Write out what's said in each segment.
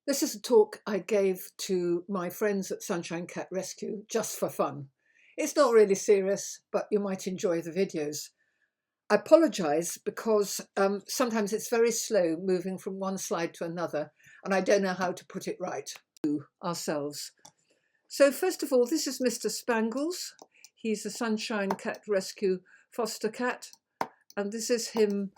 This is a talk I gave to my friends at Sunshine Cat Rescue just for fun. It's not really serious, but you might enjoy the videos. I apologise because sometimes it's very slow moving from one slide to another, and I don't know how to put it right ourselves. So first of all, this is Mr. Spangles. He's a Sunshine Cat Rescue foster cat, and this is him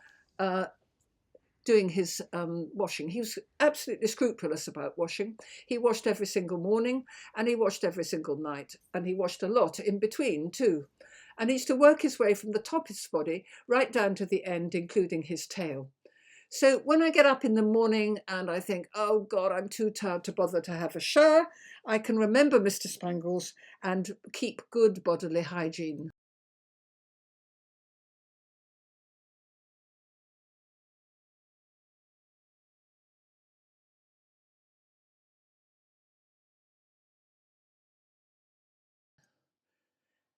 doing his washing. He was absolutely scrupulous about washing. He washed every single morning and he washed every single night, and he washed a lot in between too. And he used to work his way from the top of his body right down to the end, including his tail. So when I get up in the morning and I think, oh God, I'm too tired to bother to have a shower, I can remember Mr. Spangles and keep good bodily hygiene.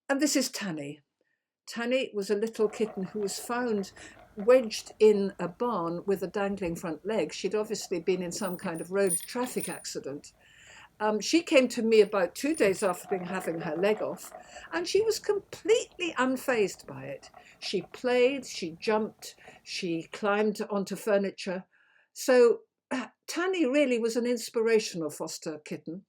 And this is Tanny. Tanny was a little kitten who was found wedged in a barn with a dangling front leg. She'd obviously been in some kind of road traffic accident. She came to me about 2 days after having her leg off, and she was completely unfazed by it. She played, she jumped, she climbed onto furniture. So Tanny really was an inspirational foster kitten.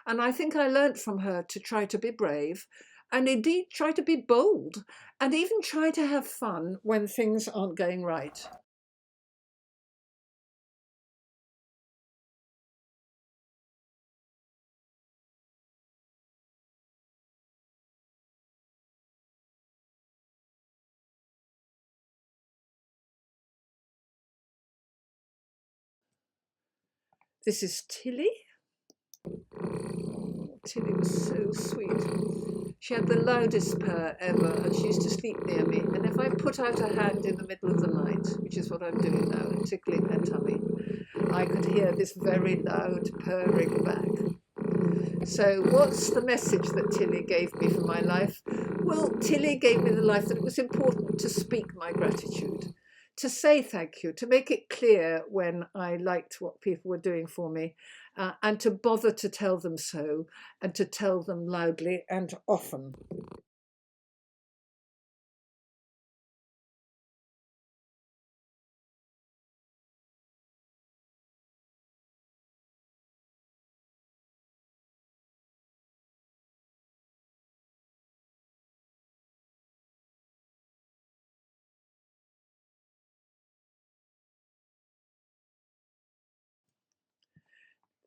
And I think I learnt from her to try to be brave and indeed try to be bold and even try to have fun when things aren't going right. This is Tilly. Tilly was so sweet. She had the loudest purr ever, and she used to sleep near me. And if I put out a hand in the middle of the night, which is what I'm doing now, and tickling her tummy, I could hear this very loud purring back. So, what's the message that Tilly gave me for my life? Well, Tilly gave me the life that it was important to speak my gratitude, to say thank you, to make it clear when I liked what people were doing for me, and to bother to tell them so, and to tell them loudly and often.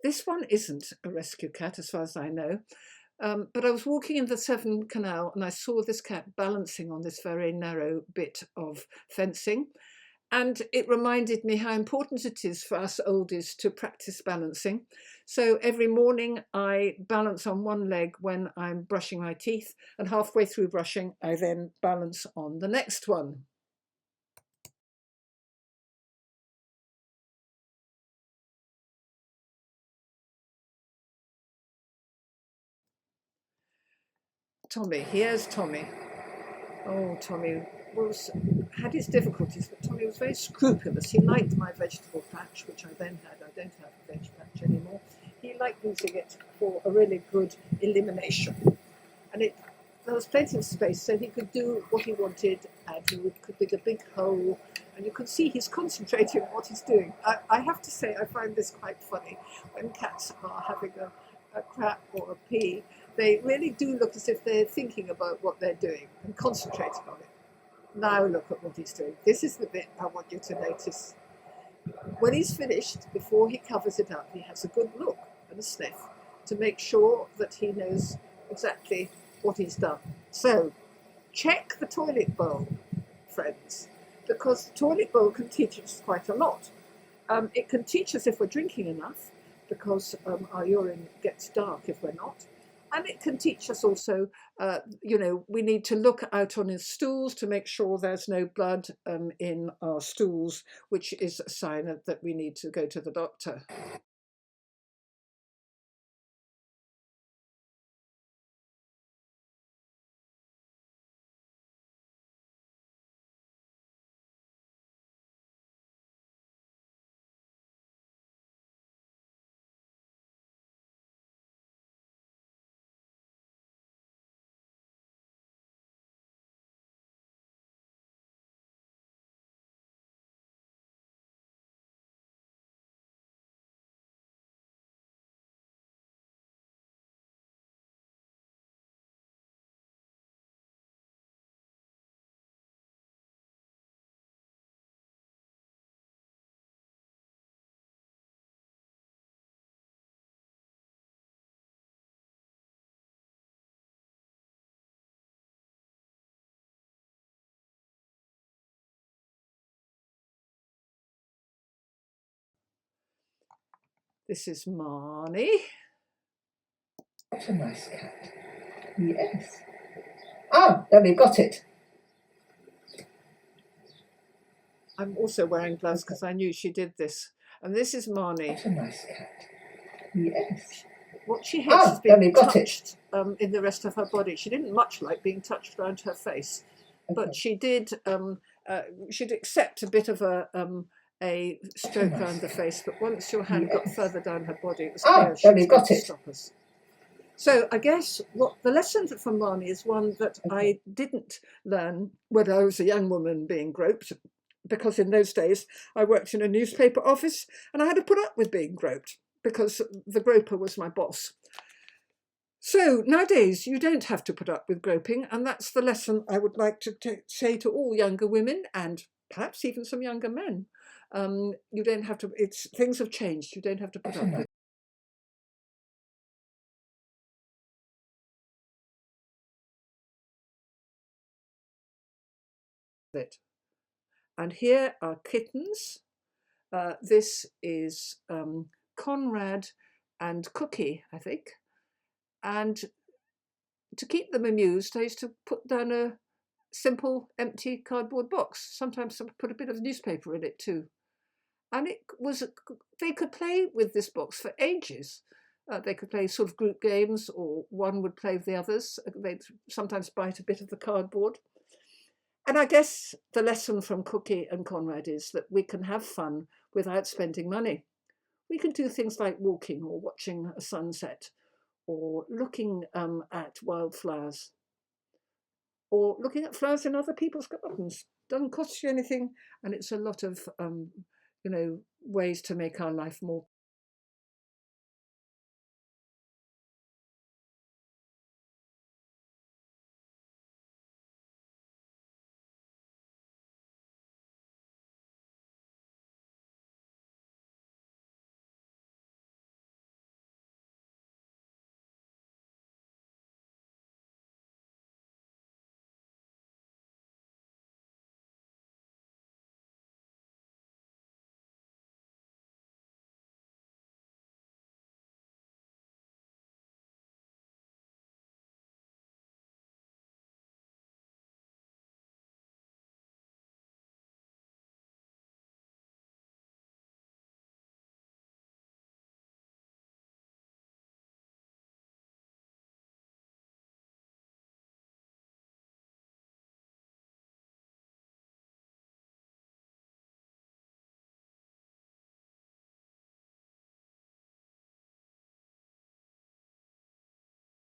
This one isn't a rescue cat, as far as I know. But I was walking in the Severn Canal and I saw this cat balancing on this very narrow bit of fencing. And it reminded me how important it is for us oldies to practice balancing. So every morning I balance on one leg when I'm brushing my teeth, and halfway through brushing, I then balance on the next one. Tommy, here's Tommy. Oh, Tommy was had his difficulties, but Tommy was very scrupulous. He liked my vegetable patch, which I then had. I don't have a veg patch anymore. He liked using it for a really good elimination, and there was plenty of space, so he could do what he wanted, and could dig a big hole, and you could see he's concentrating on what he's doing. I have to say, I find this quite funny when cats are having a crap or a pee. They really do look as if they're thinking about what they're doing and concentrating on it. Now look at what he's doing. This is the bit I want you to notice. When he's finished, before he covers it up, he has a good look and a sniff to make sure that he knows exactly what he's done. So check the toilet bowl, friends, because the toilet bowl can teach us quite a lot. It can teach us if we're drinking enough, because our urine gets dark if we're not. And it can teach us also, we need to look out on his stools to make sure there's no blood in our stools, which is a sign that we need to go to the doctor. This is Marnie. What a nice cat. Yes. Ah, there we got it. I'm also wearing gloves because I knew she did this. And this is Marnie. What a nice cat. Yes. What she hates is there being we got touched in the rest of her body. She didn't much like being touched around her face, but she did. She'd accept a bit of a stroke around the face, but once your hand got further down her body, it was clear she was going to stop us. So I guess what the lesson from Marnie is one that I didn't learn when I was a young woman being groped, because in those days I worked in a newspaper office and I had to put up with being groped because the groper was my boss. So nowadays you don't have to put up with groping, and that's the lesson I would like to say to all younger women and perhaps even some younger men. You don't have to, things have changed, you don't have to put up with it. And here are kittens. This is Conrad and Cookie, I think. And to keep them amused, I used to put down a simple empty cardboard box. Sometimes I put a bit of newspaper in it too. And they could play with this box for ages. They could play sort of group games, or one would play with the others. They'd sometimes bite a bit of the cardboard. And I guess the lesson from Cookie and Conrad is that we can have fun without spending money. We can do things like walking or watching a sunset or looking at wildflowers or looking at flowers in other people's gardens. Doesn't cost you anything, and it's a lot of ways to make our life more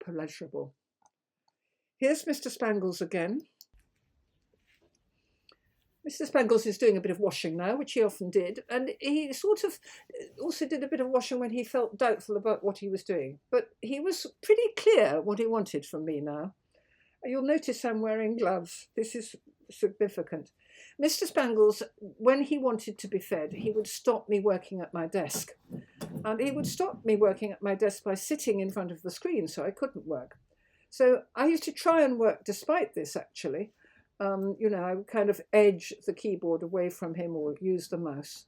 pleasurable. Here's Mr. Spangles again. Mr. Spangles is doing a bit of washing now, which he often did, and he sort of also did a bit of washing when he felt doubtful about what he was doing. But he was pretty clear what he wanted from me now. You'll notice I'm wearing gloves. This is significant. Mr. Spangles, when he wanted to be fed, he would stop me working at my desk. And he would stop me working at my desk by sitting in front of the screen so I couldn't work. So I used to try and work despite this, actually. I would kind of edge the keyboard away from him or use the mouse.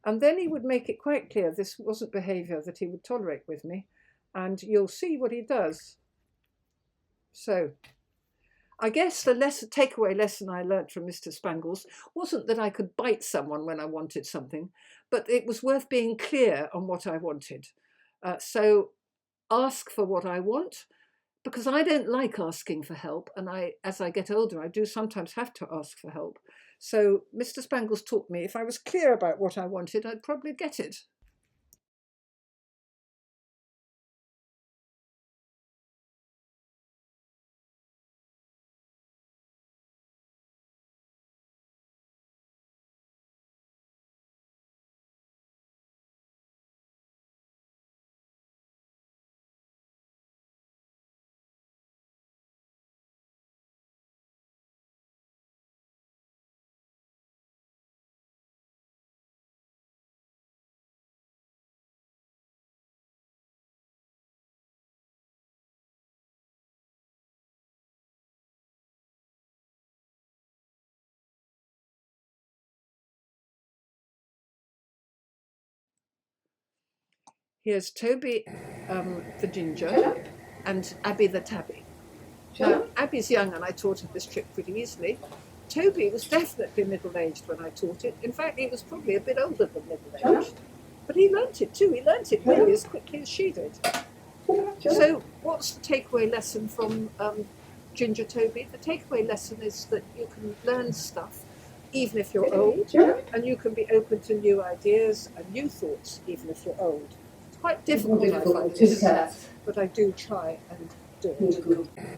And then he would make it quite clear this wasn't behaviour that he would tolerate with me. And you'll see what he does. So I guess the takeaway lesson I learnt from Mr. Spangles wasn't that I could bite someone when I wanted something, but it was worth being clear on what I wanted. So ask for what I want, because I don't like asking for help, and as I get older, I do sometimes have to ask for help. So Mr. Spangles taught me if I was clear about what I wanted, I'd probably get it. Here's Toby the ginger Hello. and Abby the tabby. Now, Hello. Abby's young and I taught her this trick pretty easily. Toby was definitely middle-aged when I taught it. In fact, he was probably a bit older than middle-aged. But he learnt it too. He learnt it really as quickly as she did. So what's the takeaway lesson from Ginger Toby? The takeaway lesson is that you can learn stuff even if you're old, and you can be open to new ideas and new thoughts even if you're old. It's quite difficult, I find this, but I do try and do it.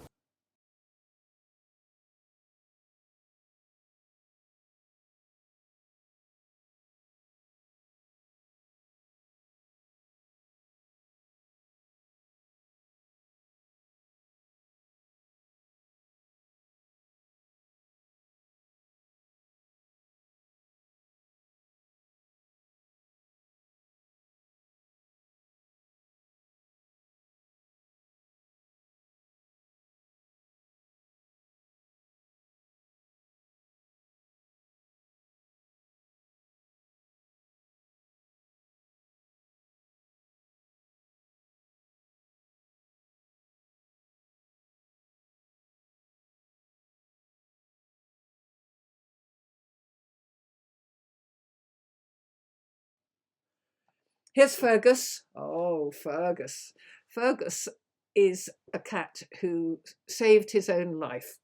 Here's Fergus. Oh, Fergus. Fergus is a cat who saved his own life.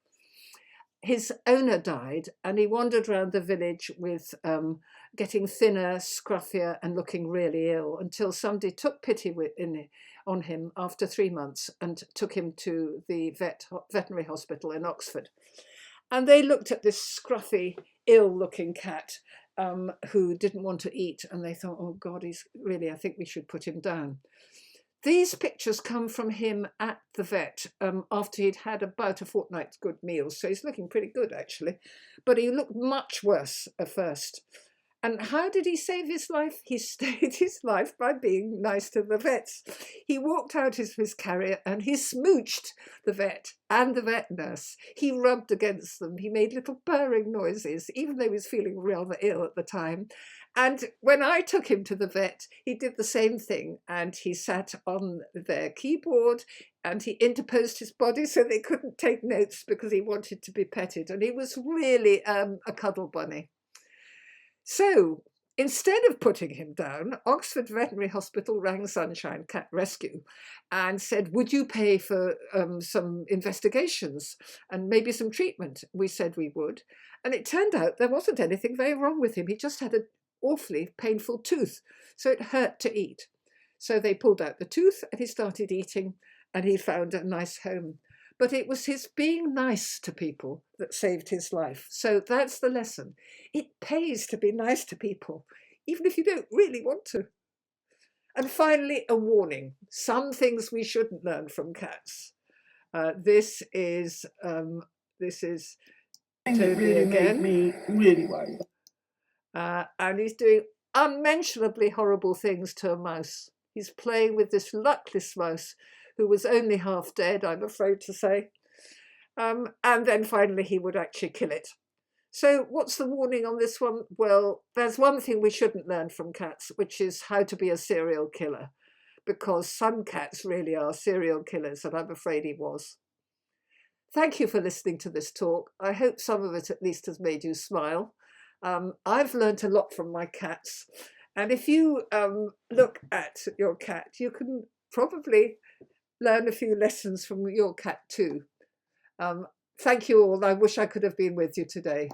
His owner died and he wandered around the village with getting thinner, scruffier and looking really ill until somebody took pity on him after 3 months and took him to the veterinary hospital in Oxford. And they looked at this scruffy, ill-looking cat who didn't want to eat, and they thought, oh God, I think we should put him down. These pictures come from him at the vet after he'd had about a fortnight's good meals, so he's looking pretty good actually, but he looked much worse at first. And how did he save his life? He saved his life by being nice to the vets. He walked out of his carrier and he smooched the vet and the vet nurse. He rubbed against them. He made little purring noises, even though he was feeling rather ill at the time. And when I took him to the vet, he did the same thing. And he sat on their keyboard and he interposed his body so they couldn't take notes because he wanted to be petted. And he was really a cuddle bunny. So instead of putting him down, Oxford Veterinary Hospital rang Sunshine Cat Rescue and said, would you pay for some investigations and maybe some treatment? We said we would. And it turned out there wasn't anything very wrong with him. He just had an awfully painful tooth, so it hurt to eat. So they pulled out the tooth and he started eating and he found a nice home. But it was his being nice to people that saved his life. So that's the lesson. It pays to be nice to people, even if you don't really want to. And finally, a warning. Some things we shouldn't learn from cats. This is Toby really again. Made me really worried. And he's doing unmentionably horrible things to a mouse. He's playing with this luckless mouse who was only half dead, I'm afraid to say. And then finally he would actually kill it. So what's the warning on this one? Well, there's one thing we shouldn't learn from cats, which is how to be a serial killer, because some cats really are serial killers, and I'm afraid he was. Thank you for listening to this talk. I hope some of it at least has made you smile. I've learned a lot from my cats. And if you look at your cat, you can probably learn a few lessons from your cat too. Thank you all. I wish I could have been with you today.